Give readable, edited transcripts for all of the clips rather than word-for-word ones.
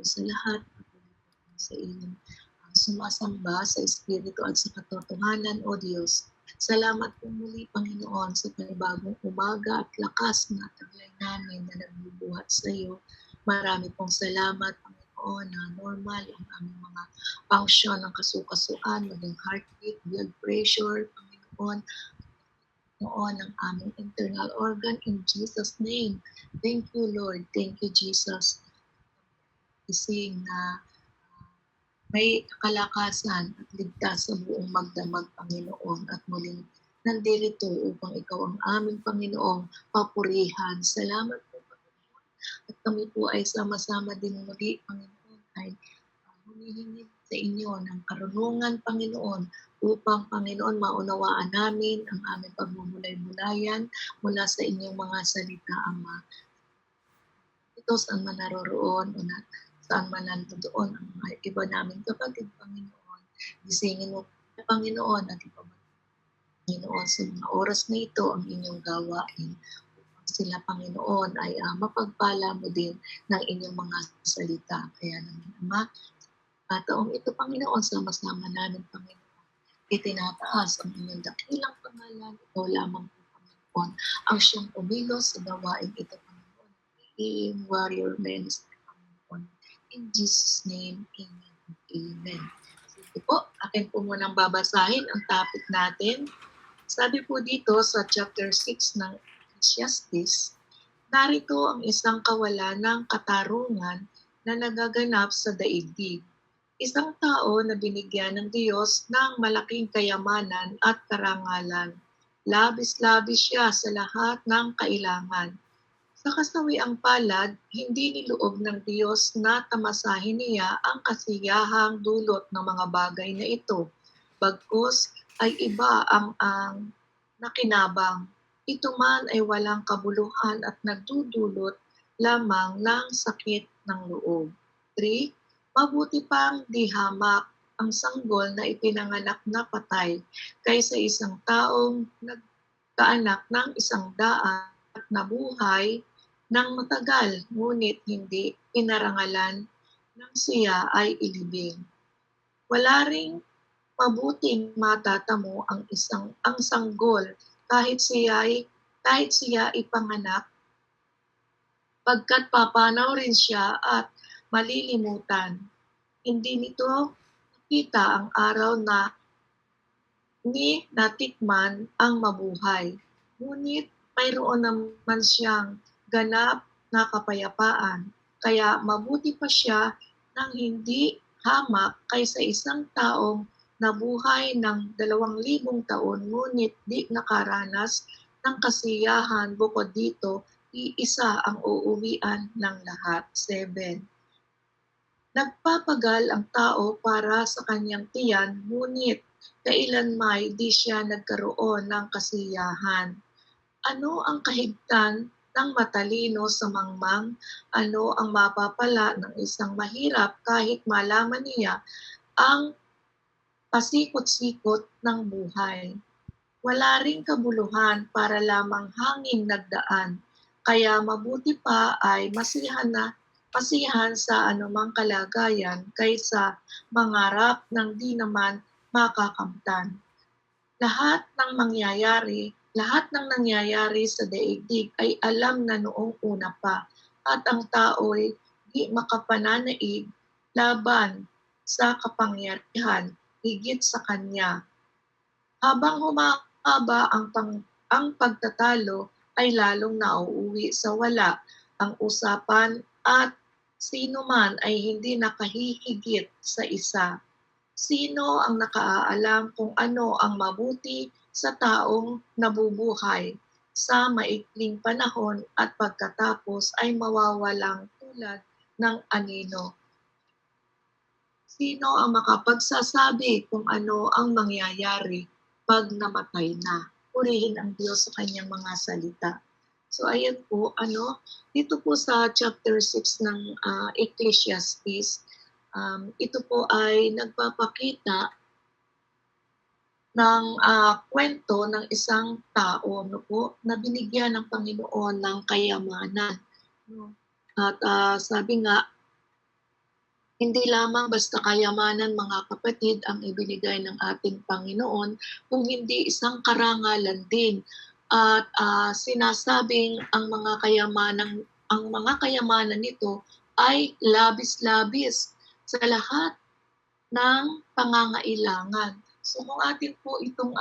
sa lahat. Sa iyong sumasamba sa Espiritu at sa katotohanan, O Diyos. Salamat po muli, Panginoon, sa panibagong umaga at lakas na taglay namin na nagbubuhat sa iyo. Marami pong salamat, Panginoon, na normal ang aming mga function ng kasukasuan, maging heartbeat, blood pressure, Panginoon, noon ang aming internal organ in Jesus' name. Thank you, Lord. Thank you, Jesus. Ising na may kalakasan at ligtas sa buong magdamag, Panginoon, at muling nandirito upang ikaw ang aming Panginoong papurihan. Salamat po, Panginoon. At kami po ay sama-sama din muli, Panginoon, ay humihingi sa inyo ng karunungan, Panginoon, upang, Panginoon, maunawaan namin ang aming pagbubulay-bulayan mula sa inyong mga salita, Ama. Ito saan man naroroon o saan man nandoon ang mga iba naming kapatid, Panginoon. Gisingin mo, Panginoon, at Panginoon, sa mga oras na ito ang inyong gawain. Upang sila, Panginoon, ay mapagpala mo din ng inyong mga salita. Kaya naman, Ama, taong ito, Panginoon, sama-sama namin, Panginoon, itinataas ang inyong dakilang pangalan. Ikaw lamang po, Panginoon, ang siyang umilos sa gawain ito, Panginoon. In warrior ministry, Panginoon. In Jesus' name, Amen. Amen. Sige po, akin po munang babasahin ang topic natin. Sabi po dito sa chapter 6 ng Ecclesiastes, narito ang isang kawalan ng katarungan na nagaganap sa daigdig. Isang tao na binigyan ng Diyos ng malaking kayamanan at karangalan. Labis-labis siya sa lahat ng kailangan. Sa kasawiang palad, hindi niloob ng Diyos na tamasahin niya ang kasiyahang dulot ng mga bagay na ito. Bagkus ay iba ang nakinabang. Ito man ay walang kabuluhan at nagdudulot lamang ng sakit ng loob. 3. Mabuti pang di hamak ang sanggol na ipinanganak na patay kaysa isang taong nagkaanak ng 100 at nabuhay ng matagal, ngunit hindi pinarangalan ng siya ay ilibing. Wala ring mabuting matatamo ang sanggol kahit siya ipanganak, pagkat papanaw rin siya at malilimutan. Hindi nito nakita ang araw na ni natikman ang mabuhay. Ngunit mayroon naman siyang ganap na kapayapaan. Kaya mabuti pa siya nang hindi hamak kaysa isang taong nabuhay ng 2,000 taon ngunit di nakaranas ng kasiyahan. Bukod dito, iisa ang uuwian ng lahat. 7. Nagpapagal ang tao para sa kanyang tiyan, ngunit kailanmay di siya nagkaroon ng kasiyahan. Ano ang kahigtan ng matalino sa mangmang? Ano ang mapapala ng isang mahirap kahit malaman niya ang pasikot-sikot ng buhay? Wala ring kabuluhan para lamang hangin nagdaan, kaya mabuti pa ay masihan sa anumang kalagayan kaysa mangarap ng di naman makakamtan. Lahat ng nangyayari sa daigdig ay alam na noong una pa, at ang tao'y di makapananaig laban sa kapangyarihan higit sa kanya. Habang humahaba ang pagtatalo ay lalong nauuwi sa wala ang usapan at sino man ay hindi nakahihigit sa isa. Sino ang nakaalam kung ano ang mabuti sa taong nabubuhay sa maikling panahon at pagkatapos ay mawawalang tulad ng anino? Sino ang makapagsasabi kung ano ang mangyayari pag namatay na? Purihin ang Diyos sa kanyang mga salita. So ayan po, dito po sa chapter 6 ng Ecclesiastes, ito po ay nagpapakita ng kwento ng isang tao na binigyan ng Panginoon ng kayamanan. At sabi nga, Hindi lamang basta kayamanan, mga kapatid, ang ibinigay ng ating Panginoon, kung hindi isang karangalan din. At sinasabing ang mga kayamanan nito ay labis-labis sa lahat ng pangangailangan. So kung atin po itong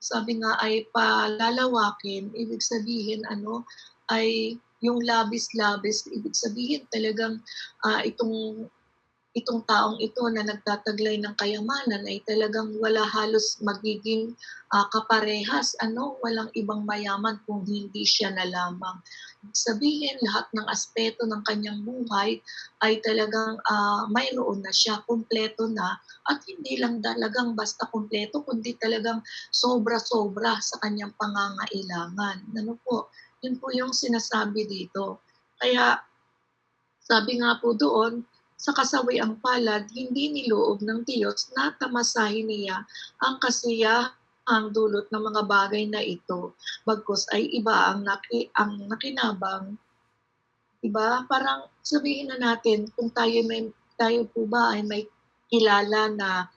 sabi nga ay palalawakin, ibig sabihin ay yung labis-labis, ibig sabihin talagang itong taong ito na nagtataglay ng kayamanan ay talagang wala halos magiging kaparehas, walang ibang mayaman kung hindi siya na lamang. Sabihin, lahat ng aspeto ng kanyang buhay ay talagang mayroon na siya, kumpleto na, at hindi lang talagang basta kumpleto, kundi talagang sobra-sobra sa kanyang pangangailangan. Ano po, yun po yung sinasabi dito. Kaya sabi nga po doon, sa kasawiang palad, hindi niloob ng Diyos na tamasahin niya ang kasiyahang dulot ng mga bagay na ito. Bagkus ay iba ang nakinabang, diba? Parang sabihin na natin, kung tayo po ba ay may kilala na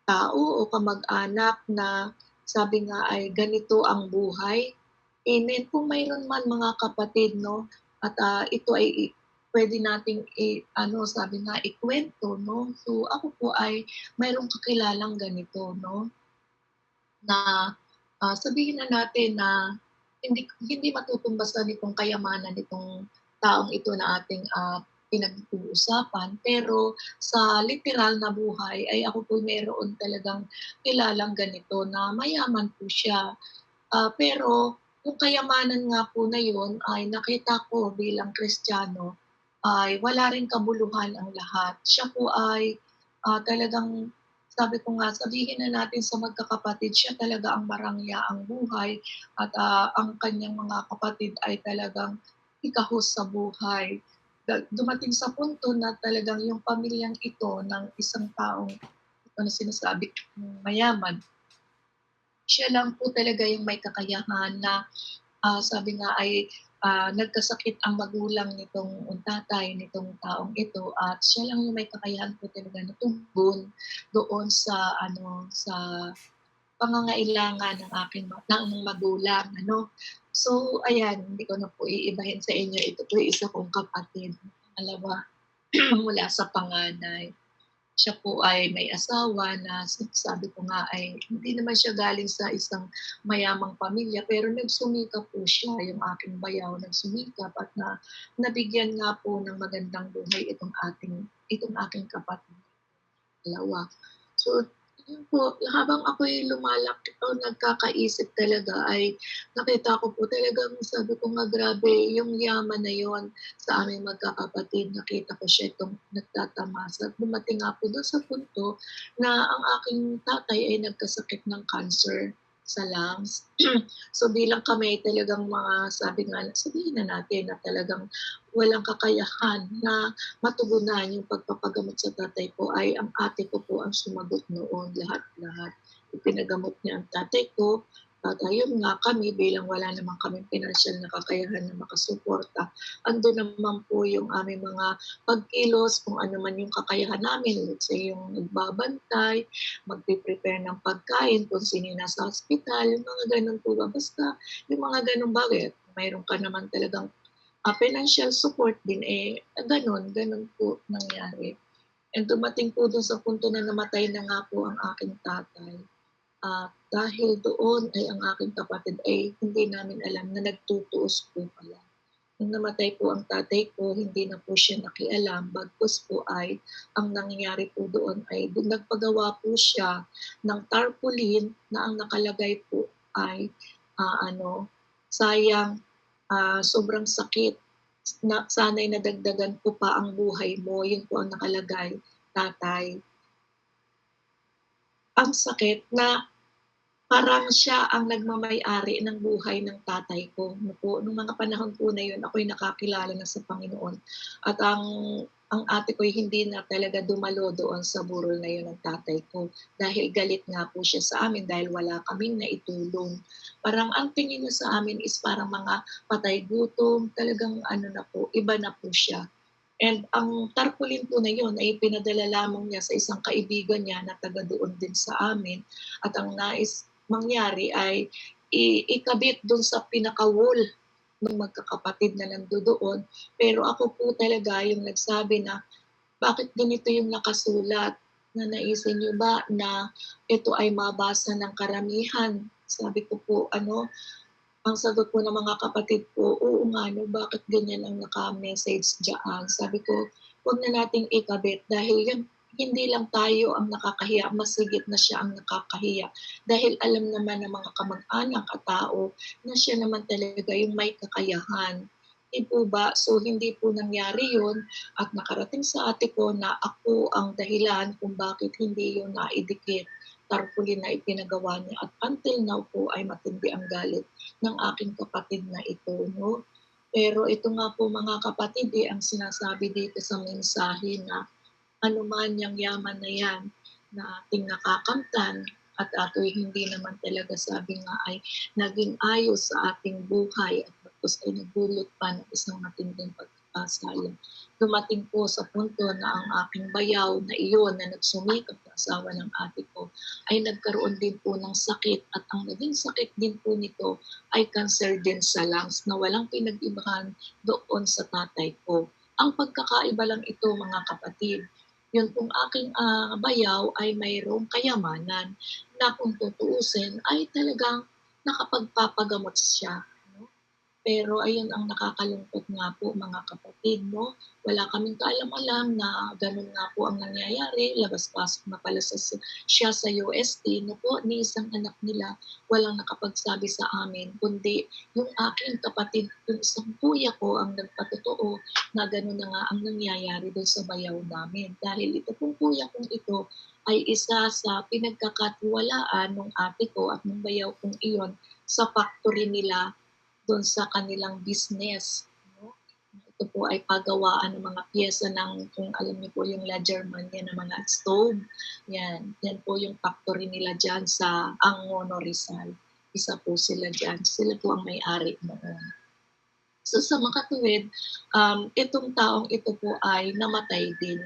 tao o kamag-anak na sabi nga ay ganito ang buhay. Amen. Kung mayroon man mga kapatid, no, at ito ay pwede nating sabi nga ikwento, no. So ako po ay mayroong kakilalang ganito, no, na sabihin na natin na hindi hindi matutumbasan nitong kayamanan nitong taong ito na ating pinag-uusapan. Pero sa literal na buhay ay ako po meron talagang kilalang ganito na mayaman po siya. Pero yung kayamanan nga po na yun ay nakita ko bilang Kristiyano ay wala ring kabuluhan ang lahat. Siya po ay talagang sabi ko nga, sabihin na natin sa magkakapatid, siya talaga ang marangyaang buhay at ang kanyang mga kapatid ay talagang ikahos sa buhay. Dumating sa punto na talagang yung pamilyang ito ng isang taong ito na sinasabi mayaman, siya lang po talaga yung may kakayahan na sabi nga ay nagkasakit ang magulang nitong tatay nitong taong ito at siya lang yung may kakayahan po talaga na tugon doon sa sa pangangailangan ng magulang, ano. So ayan, hindi ko na po iibahin sa inyo, ito po yung isa kong kapatid, pangalawa mula sa panganay. Siya po ay may asawa na sabi ko nga ay hindi naman siya galing sa isang mayamang pamilya pero nagsumikap po siya, yung aking bayaw nagsumikap at nabigyan nga po ng magandang buhay itong aking kapatid, dalawa. So yun po, habang ako'y lumalaki o nagkakaisip talaga ay nakita ko po talagang sabi ko nga grabe yung yaman na yon sa aming magkakapatid. Nakita ko siya itong nagtatamasa at dumating nga po dun sa punto na ang aking tatay ay nagkasakit ng cancer sa lungs. So bilang kami talagang mga sabi nga, sabihin na natin na talagang walang kakayahan na matugunan yung pagpapagamot sa tatay ko ay ang ate ko po ang sumagot noon lahat-lahat. Ipinagamot niya ang tatay ko at ayun nga kami bilang wala naman kaming pinansyal na kakayahan na makasuporta, ando naman po yung aming mga pagkilos kung ano man yung kakayahan namin. Let's say yung nagbabantay, magpe-prepare ng pagkain kung sino yung nasa hospital, yung mga ganun po ba. Basta yung mga ganun bagay. Mayroon ka naman talagang financial support din, gano'n po nangyari. And dumating po dun sa punto na namatay na nga po ang aking tatay. At dahil doon ay ang aking kapatid ay hindi namin alam na nagtutuos po pala. Nung namatay po ang tatay ko, hindi na po siya nakialam. Bagkus po ay, ang nangyari po doon ay nagpagawa po siya ng tarpaulin na ang nakalagay po ay, sayang sobrang sakit na sana'y nadagdagan ko pa ang buhay mo, yun po ang nakalagay, tatay. Ang sakit na parang siya ang nagmamay-ari ng buhay ng tatay ko. Nung mga panahon po na yun, ako'y nakakilala na sa Panginoon. At ang ate ko'y hindi na talaga dumalo doon sa burol na yun ng tatay ko. Dahil galit nga po siya sa amin dahil wala kaming naitulong. Parang ang tingin niya sa amin is parang mga patay gutom, talagang na po, iba na po siya. And ang tarpaulin po na yun ay pinadala lamang niya sa isang kaibigan niya na taga doon din sa amin. At ang nais mangyari ay ikabit doon sa pinaka-wall ng magkakapatid na nandoon. Pero ako po talaga yung nagsabi na, bakit ganito yung nakasulat? Na naisin niyo ba na ito ay mabasa ng karamihan? Sabi ko po, ang sagot po ng mga kapatid ko, oo nga, no, bakit ganyan ang naka-message dyan? Sabi ko, huwag na nating ikabit dahil yan, hindi lang tayo ang nakakahiya, mas higit na siya ang nakakahiya. Dahil alam naman ng mga kamag-anak at tao na siya naman talaga yung may kakayahan. Di po ba? So hindi po nangyari yun at nakarating sa ate ko na ako ang dahilan kung bakit hindi yun naidikit tarpaulin na ipinagawa niya at until now po ay matindi ang galit ng aking kapatid na ito, no? Pero ito nga po mga kapatid, ang sinasabi dito sa mensahe na ano man yung yaman na yan na ating nakakamtan at ato'y hindi naman talaga sabi nga ay naging ayos sa ating buhay at tapos ay nagdulot pa ng isang matinding pagkakasala. Dumating po sa punto na ang aking bayaw na iyon na nagsumikap na asawa ng ate ko ay nagkaroon din po ng sakit at ang naging sakit din po nito ay cancer din sa lungs na walang pinag-ibahan doon sa tatay ko. Ang pagkakaiba lang ito mga kapatid, yun pong aking bayaw ay mayroong kayamanan na kung tutuusin ay talagang nakapagpapagamot siya. No? Pero ayun ang nakakalungkot nga po mga kapatid, no? Wala kaming kaalam-alam na ganun nga po ang nangyayari, labas-pasok na pala siya sa UST, no po, ni isang anak nila, walang nakapagsabi sa amin, kundi yung aking kapatid, yung isang kuya ko ang nagpatotoo na gano'n na nga ang nangyayari doon sa bayaw namin. Dahil ito pong kuya kong ito ay isa sa pinagkakatiwalaan ng ate ko at ng bayaw kong iyon sa factory nila doon sa kanilang business. No? Ito po ay pagawaan ng mga pyesa ng, kung alam niyo po yung Lagerman yan, ng mga stove. Yan po yung factory nila dyan sa Angono Rizal. Isa po sila dyan. Sila po ang may-ari noon. So sa makatuwid, itong taong ito po ay namatay din.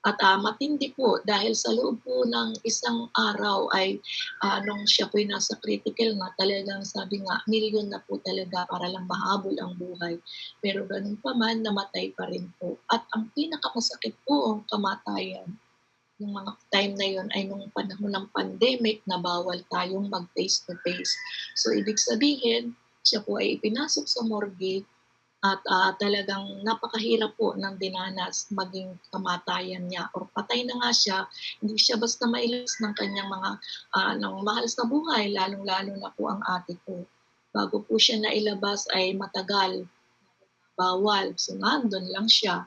At matindi po dahil sa loob po ng isang araw ay nung siya po nasa critical na talagang sabi nga milyon na po talaga para lang mahabol ang buhay. Pero ganun pa man, namatay pa rin po. At ang pinakamasakit po ang kamatayan yung mga time na yun ay nung panahon ng pandemic na bawal tayong mag face to face. So ibig sabihin, siya po ay ipinasok sa morgue at talagang napakahirap po ng dinanas maging kamatayan niya or patay na nga siya, hindi siya basta mailis ng kanyang mga ng mahal sa buhay, lalong-lalo na po ang ate ko. Bago po siya nailabas ay matagal, bawal, so nandun lang siya.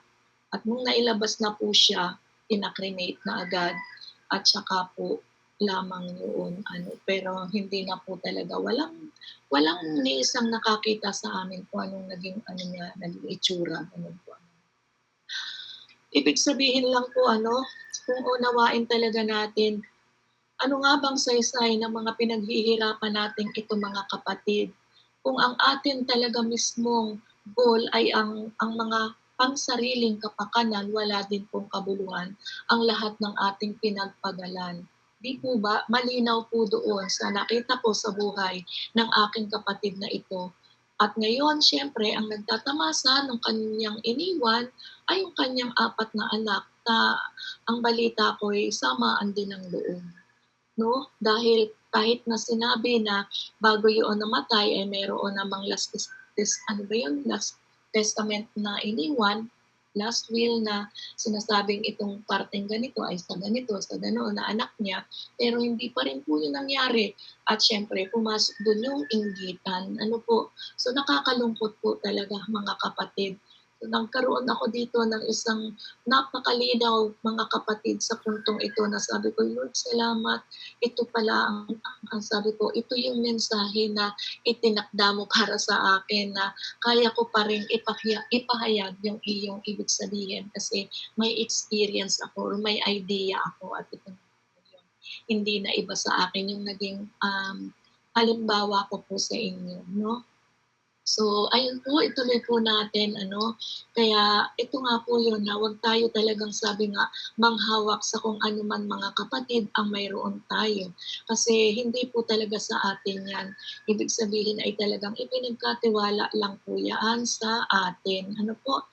At nung nailabas na po siya, pinakremate na agad at saka po lamang yun pero hindi na po talaga walang ni isang nakakita sa amin kung anong naging niya naging itsura ganun po. Ibig sabihin lang po kung unawain talaga natin ano nga bang saysay ng mga pinaghihirapan nating ito mga kapatid kung ang atin talaga mismong goal ay ang mga pangsariling kapakanan, wala din pong kabuluhan ang lahat ng ating pinagpagalan. Di po ba malinaw po doon sa nakita ko sa buhay ng aking kapatid na ito. At ngayon, syempre, ang nagtatamasa ng kanyang iniwan ay yung kanyang 4 na anak na ang balita ko ay samaan din ang loob. No? Dahil kahit na sinabi na bago yun namatay ay mayroon namang last testament na iniwan, last will na sinasabing itong parteng ganito ay sa ganito, sa ganoon na anak niya, pero hindi pa rin po yun nangyari. At syempre, pumasok dun yung inggitan. So nakakalungkot po talaga mga kapatid. So, nagkaroon ako dito ng isang napakalinaw mga kapatid sa puntong ito na sabi ko, Lord, salamat. Ito pala ang sabi ko, ito yung mensahe na itinakda mo para sa akin na kaya ko pa rin ipahayag yung iyong ibig sabihin kasi may experience ako or may idea ako at ito yun. Hindi na iba sa akin yung naging halimbawa ko po sa inyo, no? So, ayun po, ituloy po natin, kaya ito nga po yun na huwag tayo talagang sabi nga, manghawak sa kung ano man mga kapatid ang mayroon tayo. Kasi hindi po talaga sa atin yan. Ibig sabihin ay talagang ipinagkatiwala lang po yan sa atin. Ano po?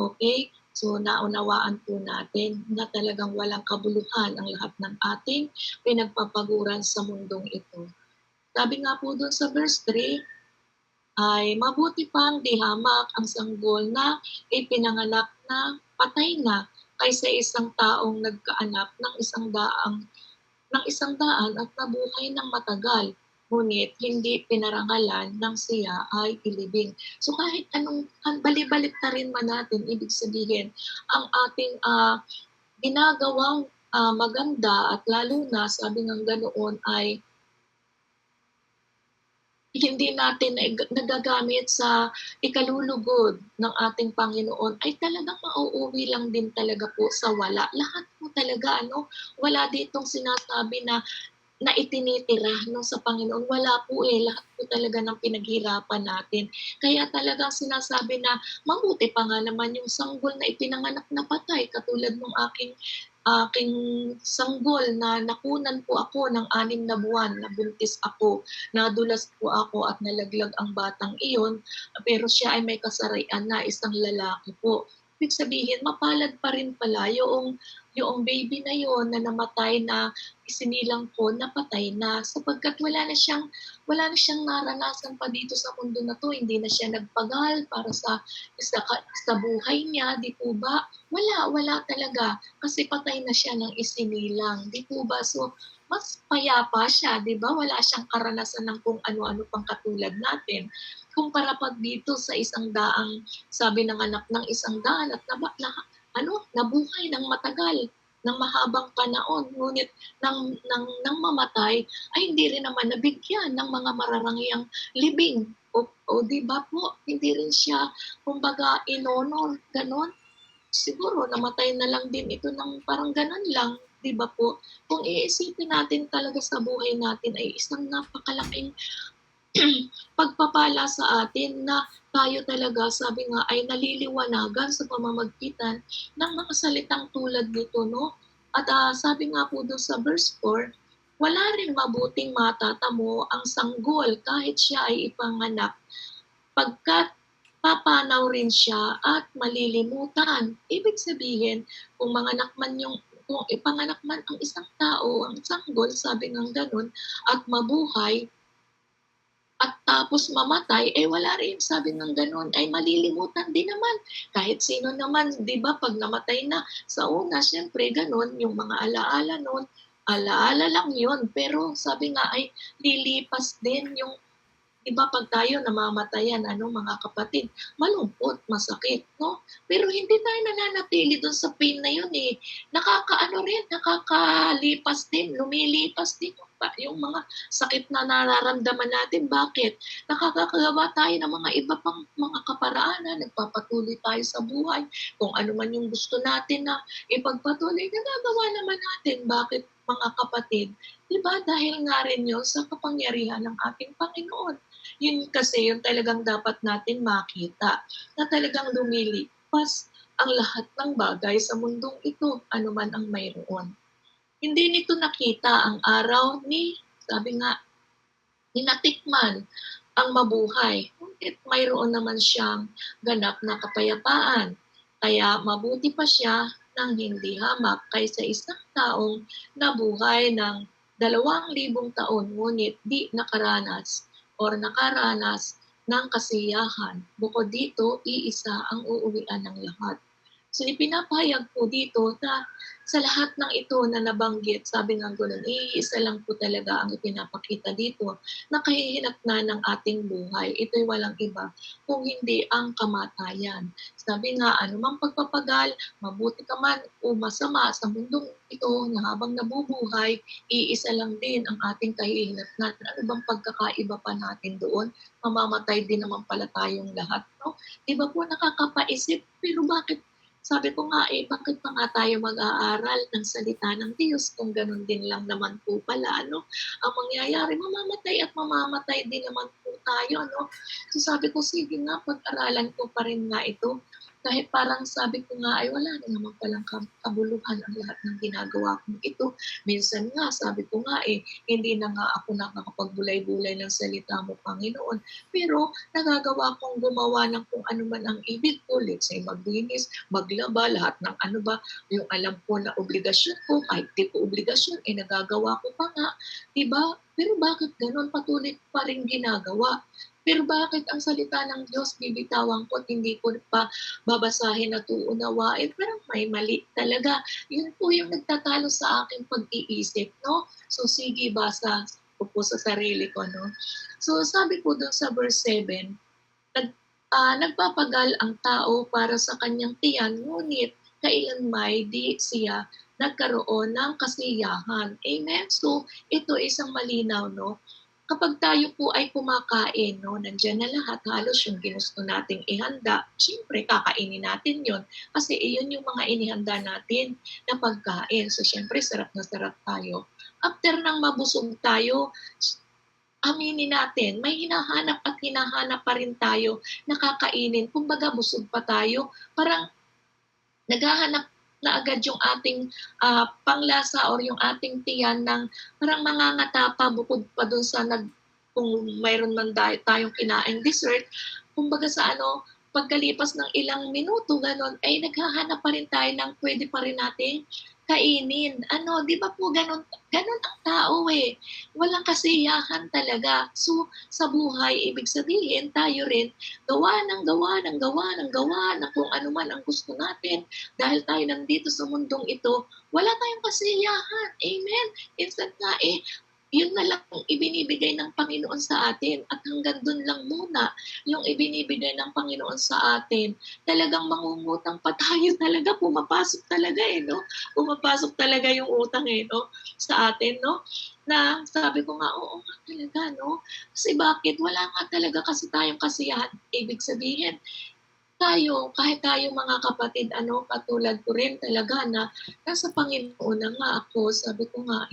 Okay? So, naunawaan po natin na talagang walang kabuluhan ang lahat ng ating pinagpapaguran sa mundong ito. Sabi nga po doon sa verse 3, ay mabuti pang di hamak ang sanggol na ipinanganak na patay na kaysa isang taong nagkaanak ng isang daan at nabuhay ng matagal, ngunit hindi pinarangalan ng siya ay ilibing. So kahit anong bali-balik na rin man natin, ibig sabihin, ang ating ginagawang maganda at lalo na sabi ng ganoon ay hindi natin nagagamit sa ikalulugod ng ating Panginoon ay talagang mauuwi lang din talaga po sa wala. Lahat po talaga wala ditong sinasabi na itinitira sa Panginoon. Wala po lahat po talaga ng pinaghirapan natin. Kaya talagang sinasabi na mabuti pa nga naman yung sanggol na ipinanganak na patay katulad ng aking sanggol na nakunan po ako ng 6 na buwan, nabuntis ako, nadulas po ako at nalaglag ang batang iyon, pero siya ay may kasarian na isang lalaki po. Ibig sabihin, mapalad pa rin pala yung baby na yon na namatay na isinilang ko, napatay na sapagkat wala na siyang naranasan pa dito sa mundo na to, hindi na siya nagpagal para sa buhay niya, di po ba? Wala talaga kasi patay na siya ng isinilang, di po ba? So, mas payapa siya, di ba? Wala siyang karanasan ng kung ano-ano pang katulad natin. Kumpara pa dito sa isang daang, sabi ng anak ng isang daan at nabuhay ng matagal, ng mahabang panahon, ngunit nang mamatay ay hindi rin naman nabigyan ng mga mararangyang libing. O di ba po, hindi rin siya, kumbaga, inonor, ganon. Siguro namatay na lang din ito ng parang ganon lang, di ba po? Kung iisipin natin talaga sa buhay natin ay isang napakalaking pagpapala sa atin na tayo talaga, sabi nga, ay naliliwanagan sa pamamagitan ng mga salitang tulad nito, no? At sabi nga po doon sa verse 4, wala rin mabuting matatamo ang sanggol kahit siya ay ipanganak, pagkat papanaw rin siya at malilimutan. Ibig sabihin, kung ipanganak man ang isang tao, ang sanggol, sabi nga ganun, at mabuhay, at tapos mamatay, wala rin, sabi ng ganun, ay malilimutan din naman. Kahit sino naman, di ba, pag namatay na sa una, syempre ganun, yung mga alaala nun, alaala lang yun. Pero sabi nga ay lilipas din yung, di ba, pag tayo namamatayan, mga kapatid, malungkot, masakit, no? Pero hindi tayo nananatili doon sa pain na yun eh. Nakakalipas din, lumilipas din yung mga sakit na nararamdaman natin. Bakit? Nakakagawa tayo ng mga iba pang mga kaparaanan, nagpapatuloy tayo sa buhay. Kung ano man yung gusto natin na ipagpatuloy, nagagawa naman natin. Bakit, mga kapatid? Diba? Dahil nga rin yun sa kapangyarihan ng ating Panginoon. Yun kasi yung talagang dapat natin makita na talagang lumilipas ang lahat ng bagay sa mundong ito, anuman ang mayroon. Hindi nito nakita ang araw sabi nga, natikman ang mabuhay. Ngunit mayroon naman siyang ganap na kapayapaan. Kaya mabuti pa siya nang hindi hamak kaysa isang taong nabuhay ng 2,000 taon ngunit di nakaranas ng kasiyahan. Bukod dito, iisa ang uuwian ng lahat. So ipinapahayag po dito na sa lahat ng ito na nabanggit, sabi nga gano'n, iisa lang po talaga ang ipinapakita dito na kahihinatnan ng ating buhay. Ito'y walang iba kung hindi ang kamatayan. Sabi nga, anumang pagpapagal, mabuti ka man o masama sa mundong ito na habang nabubuhay, iisa lang din ang ating kahihinatnan. Ano bang pagkakaiba pa natin doon? Mamamatay din naman pala tayong lahat. No? Diba po nakakapaisip, pero bakit sabi ko nga bakit pa nga tayo mag-aaral ng salita ng Diyos kung ganun din lang naman po pala, ang mangyayari, mamamatay at mamamatay din naman po tayo, no? So sabi ko, sige nga, pag-aralan ko pa rin nga ito. Kahit parang sabi ko nga, ay wala na naman palang kabuluhan ang lahat ng ginagawa kong ito. Minsan nga, sabi ko nga hindi na nga ako nakakapagbulay-bulay ng salita mo, Panginoon. Pero nagagawa kong gumawa ng kung ano man ang ibig ko. Let's say, maglinis, maglaba, lahat ng ano ba, yung alam ko na obligasyon ko, kahit di ko obligasyon, nagagawa ko pa nga. Diba? Pero bakit ganun? Patuloy pa rin ginagawa. Pero bakit ang salita ng Diyos bibitawan ko at hindi ko pa babasahin at uunawain? Parang may mali talaga. Yun po yung nagtatalo sa aking pag-iisip, no? So sige, basa ko po sa sarili ko, no? So sabi po doon sa verse 7, nagpapagal ang tao para sa kanyang tiyan, ngunit kailanmay di siya nagkaroon ng kasiyahan. Amen? So ito isang malinaw, no? Kapag tayo po ay kumakain, no, nandiyan na lahat, halos yung ginusto nating ihanda, syempre kakainin natin yon kasi iyon yung mga inihanda natin na pagkain. So syempre sarap na sarap tayo. After nang mabusog tayo, aminin natin, may hinahanap at hinahanap pa rin tayo na kakainin. Kumbaga busog pa tayo, parang naghahanap na agad yung ating panglasa or yung ating tiyan ng parang mangangata pa bukod pa dun sa kung mayroon man tayong kinaing dessert, kumbaga sa pagkalipas ng ilang minuto, ganon, ay naghahanap pa rin tayo ng pwede pa rin nating kainin. Di ba po ganon ang tao Walang kasiyahan talaga. So, sa buhay, ibig sabihin, tayo rin, gawa ng kung ano man ang gusto natin. Dahil tayo nandito sa mundong ito, wala tayong kasiyahan. Amen? Instant nga yun na lang ang ibinibigay ng Panginoon sa atin at hanggang dun lang muna yung ibinibigay ng Panginoon sa atin. Talagang mangungutang pa tayo talaga, pumapasok talaga no? Pumapasok talaga yung utang no? Sa atin, no? Na sabi ko nga, oo nga talaga, no? Kasi bakit? Wala nga talaga kasi tayong kasiyahan. Ibig sabihin, kahit tayo mga kapatid, katulad ko rin talaga na nasa Panginoon na nga ako, sabi ko nga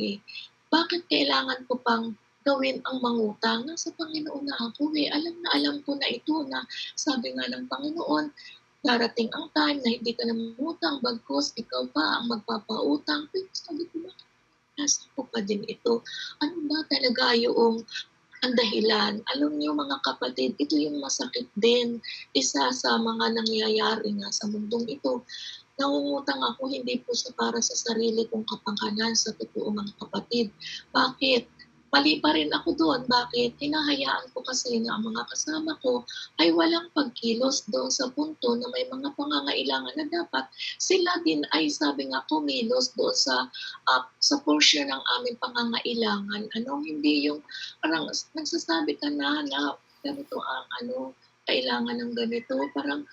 bakit kailangan ko pang gawin ang mangutang? Nasa Panginoon na ako alam ko na ito na sabi nga ng Panginoon, darating ang time na hindi ka na mangutang, bagkus ikaw pa ang magpapautang. Pero sabi ko, bakit nasa ko pa din ito? Ano ba talaga yung ang dahilan? Alam niyo mga kapatid, ito yung masakit din. Isa sa mga nangyayari nga sa mundong ito. Nangungutang ako hindi po para sa sarili kong kapangkanan, sa totoo mga kapatid. Bakit? Mali pa rin ako doon. Bakit? Hinahayaan ko kasi na ang mga kasama ko ay walang pagkilos doon sa punto na may mga pangangailangan na dapat sila din ay sabi nga kumilos doon sa portion ng aming pangangailangan. Hindi yung parang nagsasabi ka na ganito ang kailangan ng ganito. Parang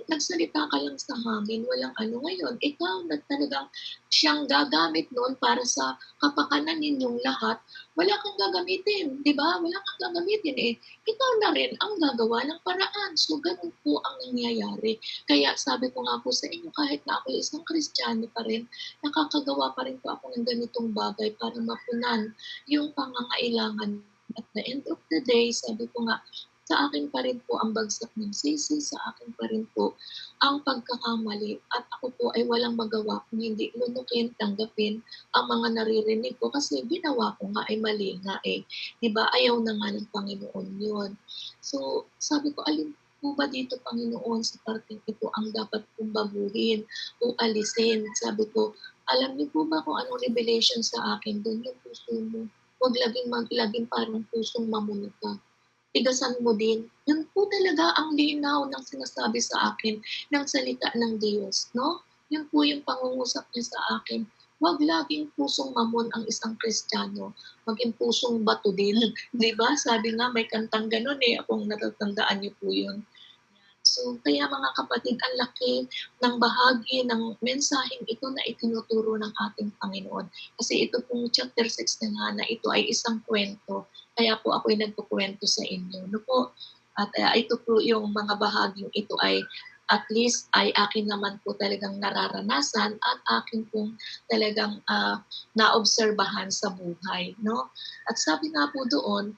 nagsalita ka lang sa hangin, walang ngayon. Ikaw na talagang siyang gagamit noon para sa kapakanan ninyong lahat, wala kang gagamitin, di ba? Wala kang gagamitin Ikaw na rin ang gagawa ng paraan. So, ganun po ang nangyayari. Kaya sabi ko nga po sa inyo, kahit na ako isang Kristiyano pa rin, nakakagawa pa rin po ako ng ganitong bagay para mapunan yung pangangailangan. At the end of the day, sabi ko nga, sa akin pa rin po ang bagsak ng sisi, sa akin pa rin po ang pagkakamali at ako po ay walang magawa kung hindi lunukin, tanggapin ang mga naririnig ko kasi ginawa ko nga ay mali nga Diba? Ayaw na nga ng Panginoon yun. So, sabi ko, alin po ba dito, Panginoon, sa parting ito ang dapat kong baguhin o alisin? Sabi ko, alam niyo po ba kung anong revelation sa akin? Doon yung puso mo. Huwag laging parang pusong mamunta. Tigasan mo din. Yun po talaga ang linaw ng sinasabi sa akin ng salita ng Diyos, no? Yun po yung pangungusap niya sa akin. Huwag laging pusong mamon ang isang Kristiyano. Maging pusong bato din. Di ba? Sabi nga, may kantang ganun Kung natatandaan niyo po yun. So, kaya mga kapatid, ang laki ng bahagi ng mensaheng ito na itinuturo ng ating Panginoon. Kasi ito pong chapter 6 na nga na ito ay isang kwento. Kaya po ako'y nagkukwento sa inyo. Po? At ito po yung mga bahaging ito ay at least ay akin naman po talagang nararanasan at akin pong talagang naobserbahan sa buhay. No? At sabi nga po doon,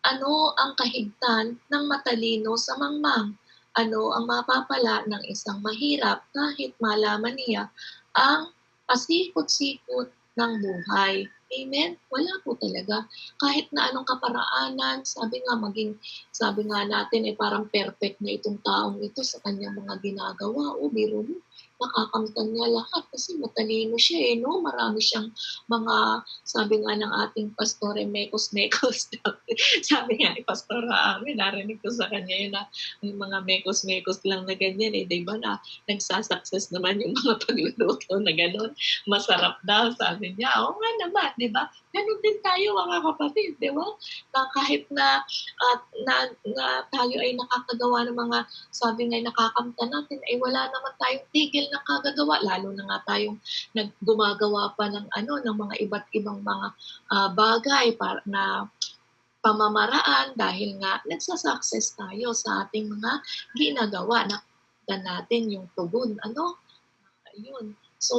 ano ang kahigtan ng matalino sa mangmang? Ano ang mapapala ng isang mahirap kahit malaman niya ang pasikot-sikot ng buhay? Amen? Wala po talaga. Kahit na anong kaparaanan, sabi nga natin, parang perfect na itong taong ito sa kanyang mga ginagawa. O, biro mo, makakamtan niya lahat kasi matalino siya no? Marami siyang mga, sabi nga ng ating pastore, mekos-mekos. Sabi nga ni Pastora Amin, narinig ko sa kanya yun na yung mga mekos-mekos lang na ganyan di ba na nagsasucess naman yung mga pagluluto na gano'n. Masarap daw, sabi niya. Oo nga naman, di ba? Ganun din tayo mga kapatid, di ba? Na kahit na, tayo ay nakakagawa ng mga, sabi nga nakakamta natin, ay wala naman tayong tigil ng kagagawa. Lalo na nga tayong gumagawa pa ng ng mga iba't ibang mga bagay para na pamamaraan dahil nga nagsasucess tayo sa ating mga ginagawa. Nakita natin yung tugon. Ayun. So,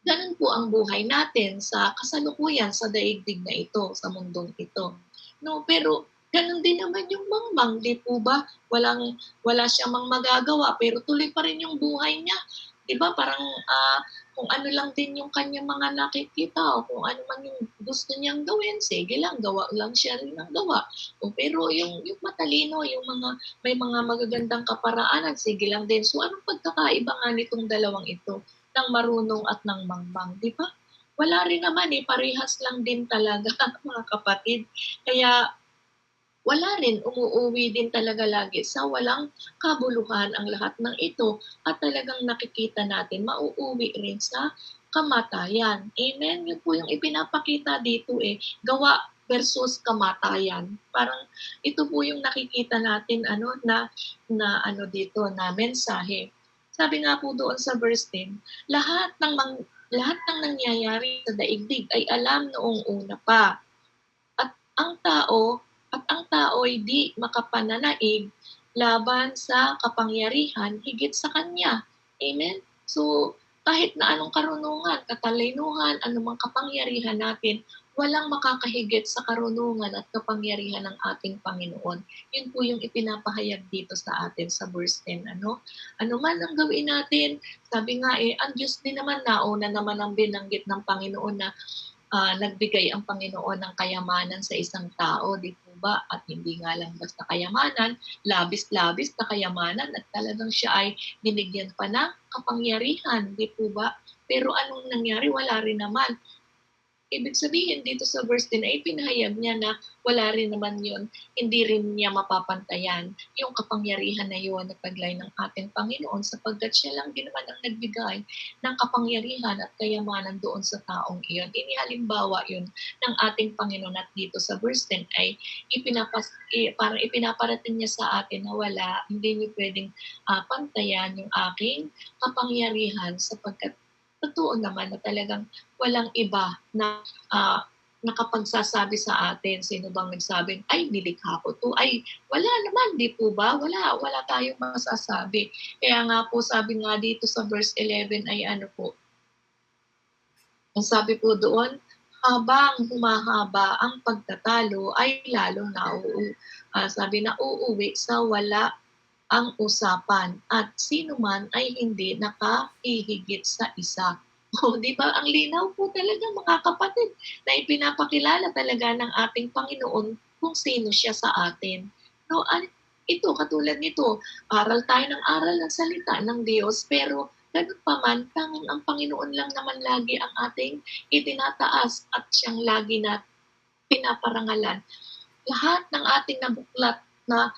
ganun po ang buhay natin sa kasalukuyan sa daigdig na ito, sa mundong ito. No, pero ganun din naman yung mangmang, di po ba? Wala siyang magagawa, pero tuloy pa rin yung buhay niya. Di ba? Parang kung ano lang din yung kanyang mga nakikita o kung ano man yung gusto niyang gawin, sige lang, gawa lang siya rin ng gawa. Pero yung matalino, may mga magagandang kaparaanan, sige lang din. So anong pagkakaiba nga nitong dalawang ito? Ng marunong at ng mangmang, di ba? Wala rin naman parehas lang din talaga mga kapatid. Kaya wala rin, umuuwi din talaga lagi sa walang kabuluhan ang lahat ng ito at talagang nakikita natin mauuwi rin sa kamatayan. Amen? Yun po yung ipinapakita dito gawa versus kamatayan. Parang ito po yung nakikita natin na dito na mensahe. Sabi nga po doon sa verse 10, lahat ng nangyayari sa daigdig ay alam noong una pa. At ang tao ay di makapananaig laban sa kapangyarihan higit sa kanya. Amen? So, kahit na anong karunungan, katalinuhan, anumang kapangyarihan natin, walang makakahigit sa karunungan at kapangyarihan ng ating Panginoon. Yun po yung ipinapahayag dito sa atin sa verse 10. Ano man ang gawin natin, sabi nga ang Diyos din naman, nauna naman ang binanggit ng Panginoon na nagbigay ang Panginoon ng kayamanan sa isang tao, di po ba? At hindi nga lang basta kayamanan, labis-labis na kayamanan at talagang siya ay binigyan pa ng kapangyarihan, di po ba? Pero anong nangyari? Wala rin naman. Ibig sabihin dito sa verse 10 ay pinahayag niya na wala rin naman yun, hindi rin niya mapapantayan yung kapangyarihan na yun na taglay ng ating Panginoon sapagkat siya lang din naman ang nagbigay ng kapangyarihan at kayamanan doon sa taong iyon. Inihalimbawa yun ng ating Panginoon at dito sa verse 10 ay parang ipinaparating niya sa atin na hindi niyo pwedeng pantayan yung aking kapangyarihan sapagkat totoo naman na talagang walang iba na nakapagsasabi sa atin. Sino bang nagsabing, ay, nilikha ko to. Ay, wala naman, di po ba? Wala tayong masasabi. Kaya nga po, sabi nga dito sa verse 11 ay ang sabi po doon, habang humahaba ang pagtatalo ay lalong sabi na uuwi sa wala ang usapan at sino man ay hindi nakahihigit sa isa. Di ba? Ang linaw po talaga mga kapatid na ipinapakilala talaga ng ating Panginoon kung sino siya sa atin. No, ito, katulad nito, aral tayo ng aral ng salita ng Diyos, pero ganun pa man, tanging ang Panginoon lang naman lagi ang ating itinataas at siyang lagi na pinaparangalan. Lahat ng ating nabuklat na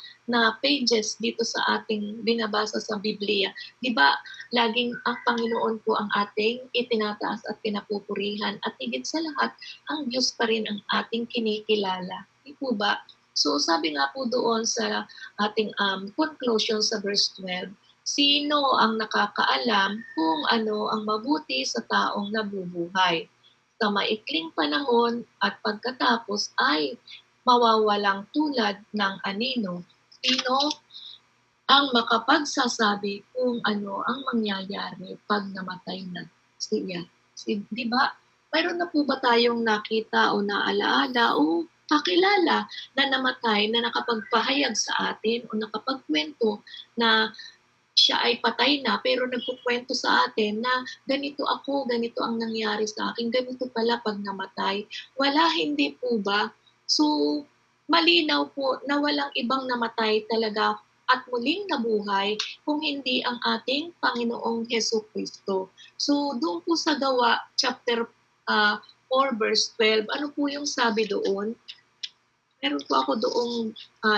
pages dito sa ating binabasa sa Biblia. Di ba, laging ang Panginoon po ang ating itinataas at pinapupurihan at higit sa lahat, ang Diyos pa rin ang ating kinikilala. Di po ba? So sabi nga po doon sa ating conclusion sa verse 12, sino ang nakakaalam kung ano ang mabuti sa taong nabubuhay? Sa maikling panahon at pagkatapos ay mawawalang tulad ng anino. Sino ang makapagsasabi kung ano ang mangyayari pag namatay na siya? Di ba? Mayroon na po ba tayong nakita o naalaala o kakilala na namatay na nakapagpahayag sa atin o nakapagkwento na siya ay patay na pero nagkukwento sa atin na ganito ako, ganito ang nangyari sa akin, ganito pala pag namatay. Wala, hindi po ba? So, malinaw po na walang ibang namatay talaga at muling nabuhay kung hindi ang ating Panginoong Hesukristo. So, doon po sa Gawa, chapter 4, verse 12, ano po yung sabi doon? Meron po ako doong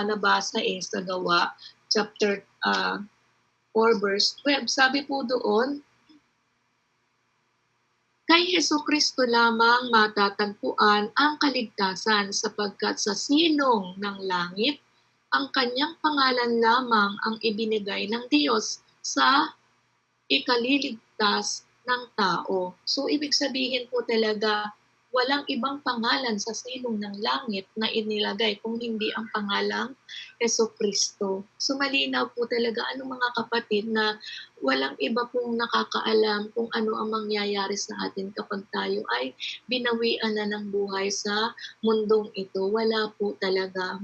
nabasa sa Gawa, chapter 4 verse 12. Sabi po doon, kay Hesukristo lamang matatagpuan ang kaligtasan sapagkat sa silong ng langit, ang kanyang pangalan lamang ang ibinigay ng Diyos sa ikaliligtas ng tao. So, ibig sabihin po talaga, walang ibang pangalan sa silong ng langit na inilagay kung hindi ang pangalang Hesukristo. So, malinaw po talaga mga kapatid na walang iba pong nakakaalam kung ano ang mangyayari sa atin kapag tayo ay binawian na ng buhay sa mundong ito. Wala po talaga.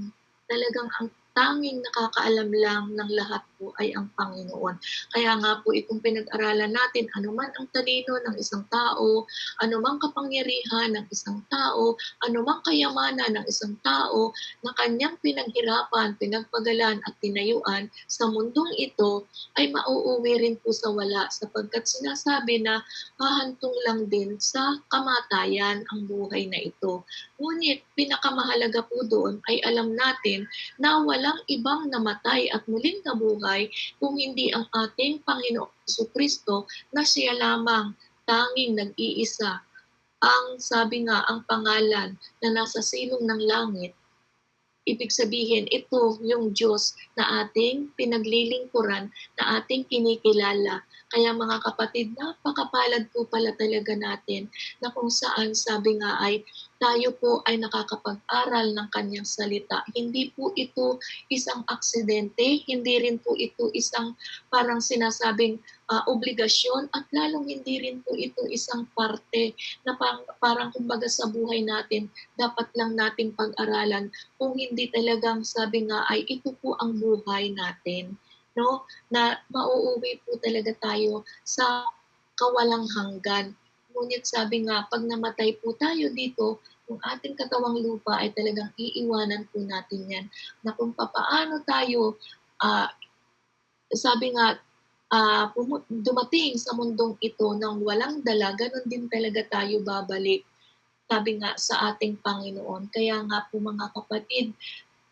Talagang ang tanging nakakaalam lang ng lahat po ay ang Panginoon. Kaya nga po itong pinag-aralan natin, anuman ang talino ng isang tao, anumang kapangyarihan ng isang tao, anumang kayamanan ng isang tao na kanyang pinaghirapan, pinagpagalan at tinayuan sa mundong ito ay mauuwi rin po sa wala sapagkat sinasabi na hahantong lang din sa kamatayan ang buhay na ito. Ngunit pinakamahalaga po doon ay alam natin na walang ibang namatay at muling nabuhay kung hindi ang ating Panginoong Jesucristo na siya lamang tanging nag-iisa. Ang sabi nga, ang pangalan na nasa silong ng langit, ibig sabihin, ito yung Diyos na ating pinaglilingkuran, na ating kinikilala. Kaya mga kapatid, napakapalad po pala talaga natin na kung saan sabi nga ay tayo po ay nakakapag-aral ng kanyang salita. Hindi po ito isang aksidente, hindi rin po ito isang parang sinasabing obligasyon at lalong hindi rin po ito isang parte na parang kumbaga sa buhay natin dapat lang nating pag-aralan kung hindi talagang sabi nga ay ito po ang buhay natin, no? Na mauuwi po talaga tayo sa kawalang hanggan. Ngunit sabi nga, pag namatay po tayo dito, yung ating katawang lupa ay talagang iiwanan po natin yan. Na kung papaano tayo, sabi nga, dumating sa mundong ito nang walang dala, ganun din talaga tayo babalik sabi nga sa ating Panginoon. Kaya nga po mga kapatid,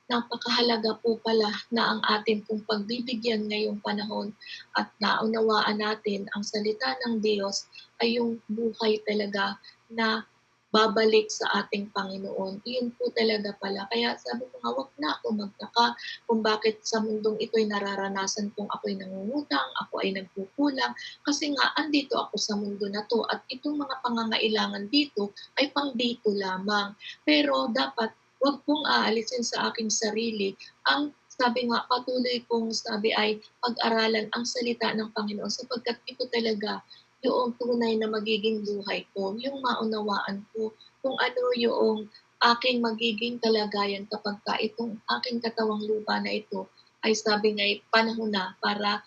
napakahalaga po pala na ang atin pong pagbibigyan ngayong panahon at naunawaan natin ang salita ng Diyos ay yung buhay talaga na babalik sa ating Panginoon. Iyon po talaga pala. Kaya sabi ko nga, wag na ako magtaka kung bakit sa mundong ito'y nararanasan kung ako'y nangungutang, ako ay nagkukulang. Kasi nga, andito ako sa mundo na to at itong mga pangangailangan dito ay pang dito lamang. Pero dapat wag pong aalisin sa aking sarili ang sabi nga, patuloy kong sabi ay pag-aralan ang salita ng Panginoon sapagkat ito talaga yung tunay na magiging buhay ko, yung maunawaan ko kung ano yung aking magiging kalagayan kapag itong aking katawang lupa na ito ay sabi nga panahon na para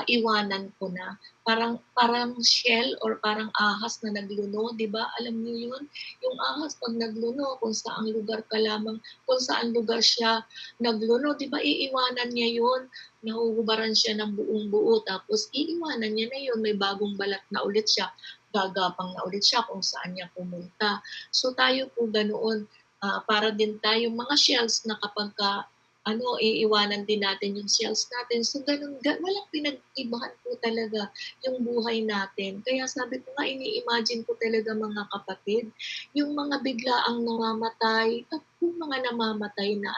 iwanan ko na. Parang shell or parang ahas na nagluno, di ba? Alam niyo yun? Yung ahas pag nagluno, kung saan lugar ka lamang, kung saan lugar siya nagluno, di ba iiwanan niya yun? Nahuhubaran siya ng buong buo, tapos iiwanan niya na yun, may bagong balat na ulit siya, gagapang na ulit siya kung saan niya pumunta. So tayo po ganoon, para din tayong mga shells na kapag iiwanan din natin yung shells natin. So ganun, walang pinag-ibahan po talaga yung buhay natin. Kaya sabi ko nga, ini-imagine ko talaga mga kapatid, yung mga biglaang namamatay at yung mga namamatay na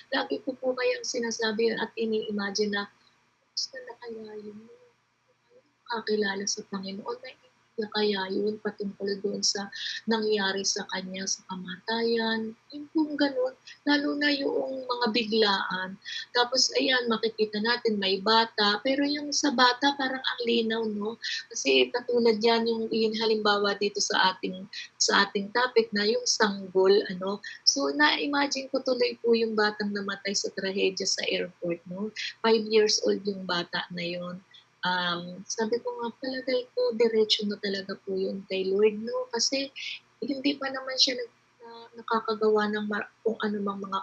lagi ko po kayang sinasabi yun at ini-imagine na gusto na kaya yun kakilala sa Panginoon na kaya yun patungkol doon sa nangyari sa kanya sa kamatayan, yung kung gano'n. Lalo na yung mga biglaan. Tapos ayan, makikita natin may bata, pero yung sa bata parang ang linaw 'no, kasi katulad yan yung halimbawa dito sa ating topic na yung sanggol ano. So na-imagine ko tuloy po yung batang namatay sa trahedya sa airport 'no, 5 years old yung bata na yun. Sabi ko nga palagay ko diretso na talaga po yun kay Lord 'no, kasi hindi pa naman siya nakakagawa ng kung ano mang mga,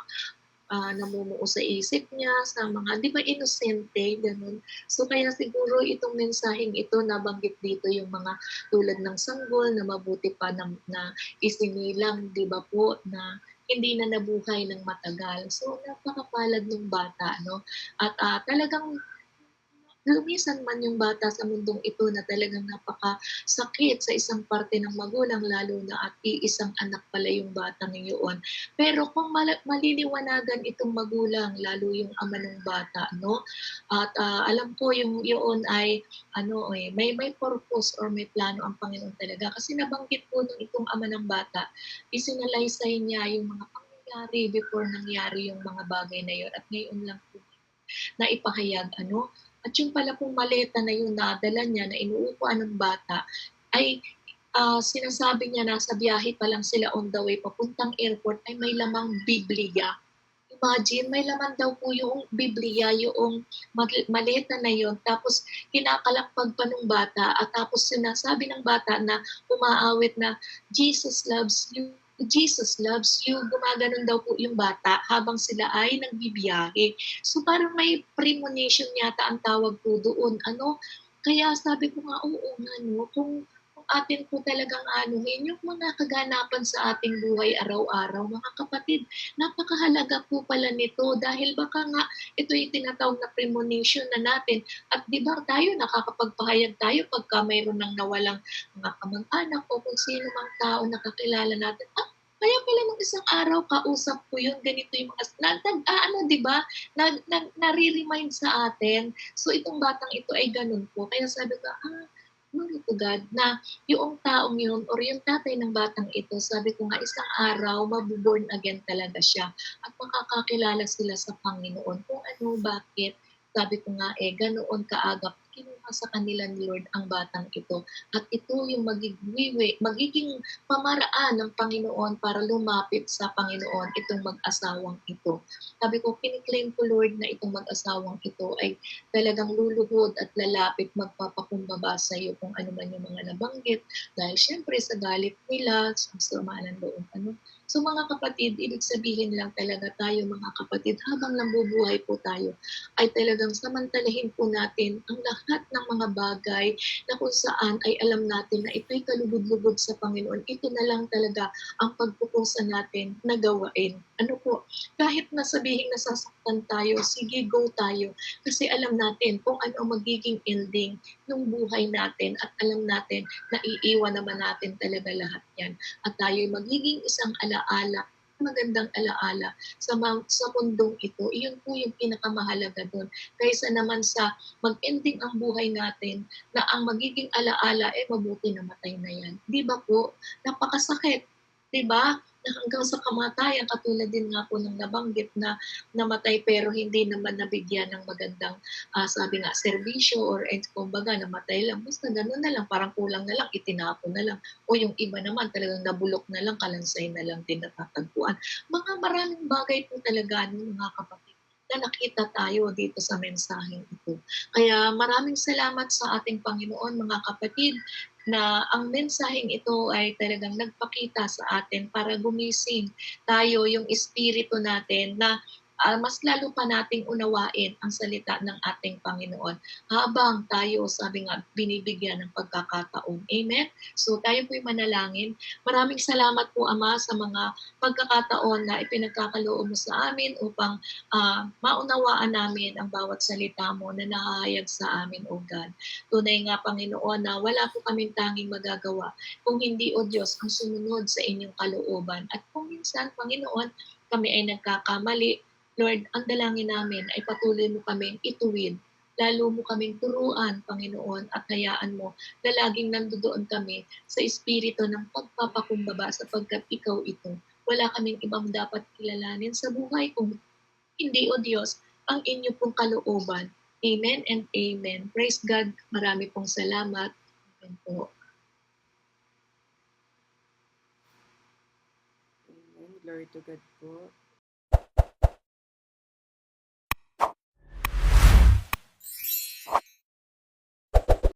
namumuo sa isip niya, sa mga 'di ba inosente, gano'n. So kaya siguro itong mensaheng ito nabanggit dito yung mga tulad ng sanggol na mabuti pa na isinilang 'di ba po, na hindi na nabuhay ng matagal. So napakapalad nung bata 'no, at, talagang lumisan man yung bata sa mundong ito na talagang napakasakit sa isang parte ng magulang lalo na at iisang anak pala yung batang iyon. Pero kung maliliwanagan itong magulang, lalo yung ama ng bata, no? At alam ko yung yun ay ano may purpose or may plano ang Panginoon talaga kasi nabanggit po nung itong ama ng bata, isinalaysay niya yung mga pangyayari before nangyari yung mga bagay na yun at ngayon lang po na ipahayag ano. At yung pala pong maleta na yun na dala niya na inuupuan ng bata ay sinasabi niya na sa biyahe pa lang sila on the way papuntang airport ay may lamang Biblia. Imagine, may laman daw po yung Biblia, yung maleta na yun. Tapos kinakalakpag pa ng bata at tapos sinasabi ng bata na umaawit na Jesus loves you, Jesus loves you. Gumaganon daw po yung bata habang sila ay nagbibiyahe. So parang may premonition yata ang tawag po doon. Ano? Kaya sabi ko nga, oo nga no, kung atin po talagang anuhin yung mga kaganapan sa ating buhay araw-araw, mga kapatid, napakahalaga po pala nito dahil baka nga ito yung tinatawag na premonition na natin at di ba tayo nakakapagpahayag tayo pagka mayroon ng nawalang mga kamag-anak o kung sino mang tao na kakilala natin, kaya pala nung isang araw kausap ko yun, ganito yung mga, di ba, nare-remind sa atin. So itong batang ito ay ganun po. Kaya sabi ko, glory to God, na yung taong yun or yung tatay ng batang ito, sabi ko nga isang araw, mabuborn again talaga siya at makakakilala sila sa Panginoon. Kung ano, bakit, sabi ko nga ganoon kaagap kinuha sa kanila ni Lord ang batang ito. At ito yung magiging pamaraan ng Panginoon para lumapit sa Panginoon itong mag-asawang ito. Sabi ko, kiniklaim ko Lord na itong mag-asawang ito ay talagang luluhod at lalapit magpapakumbaba sa iyo kung ano man yung mga nabanggit dahil syempre sa galit nila, sa samaan ng loob. So mga kapatid, ibig sabihin lang talaga tayo mga kapatid, habang nabubuhay po tayo, ay talagang samantalahin po natin ang lahat ng mga bagay na kung saan ay alam natin na ito'y kalugod-lugod sa Panginoon. Ito na lang talaga ang pagpupusa natin na gawain. Ano po, kahit na sabihin nasasaktan tayo, sige go tayo. Kasi alam natin kung ano magiging ending ng buhay natin at alam natin na iiwan naman natin talaga lahat yan. At tayo'y magiging isang alaala, magandang alaala sa mundong ito. Iyon po yung pinakamahalaga doon. Kaysa naman sa mag-ending ang buhay natin na ang magiging alaala mabuti na matay na yan. Di ba po? Napakasakit. Di ba? Na hanggang sa kamatayan, katulad din nga po ng nabanggit na namatay pero hindi naman nabigyan ng magandang sabi nga serbisyo or kumbaga namatay lang. Basta gano'n na lang, parang kulang na lang, itinapon na lang. O yung iba naman talagang nabulok na lang, kalansay na lang din natatagpuan. Mga maraming bagay po talaga mga kapatid na nakita tayo dito sa mensaheng ito. Kaya maraming salamat sa ating Panginoon mga kapatid na ang mensaheng ito ay talagang nagpakita sa atin para gumising tayo yung espiritu natin na mas lalo pa nating unawain ang salita ng ating Panginoon habang tayo, sabi nga, binibigyan ng pagkakataon. Amen? So tayo po'y manalangin. Maraming salamat po, Ama, sa mga pagkakataon na ipinagkakaloob mo sa amin upang maunawaan namin ang bawat salita mo na nahahayag sa amin, O God. Tunay nga, Panginoon, na wala po kaming tanging magagawa kung hindi, O Diyos, ang sumunod sa inyong kalooban. At kung minsan, Panginoon, kami ay nagkakamali, Lord, ang dalangin namin ay patuloy mo kaming ituwid Lalo mo kaming turuan, Panginoon, at hayaan mo na laging nandoon kami sa espiritu ng pagpapakumbaba sapagkat ikaw ito. Wala kaming ibang dapat kilalanin sa buhay kung hindi, O Diyos, ang inyo pong kalooban. Amen and amen. Praise God. Marami pong salamat. Amen po. Amen. Glory to God po.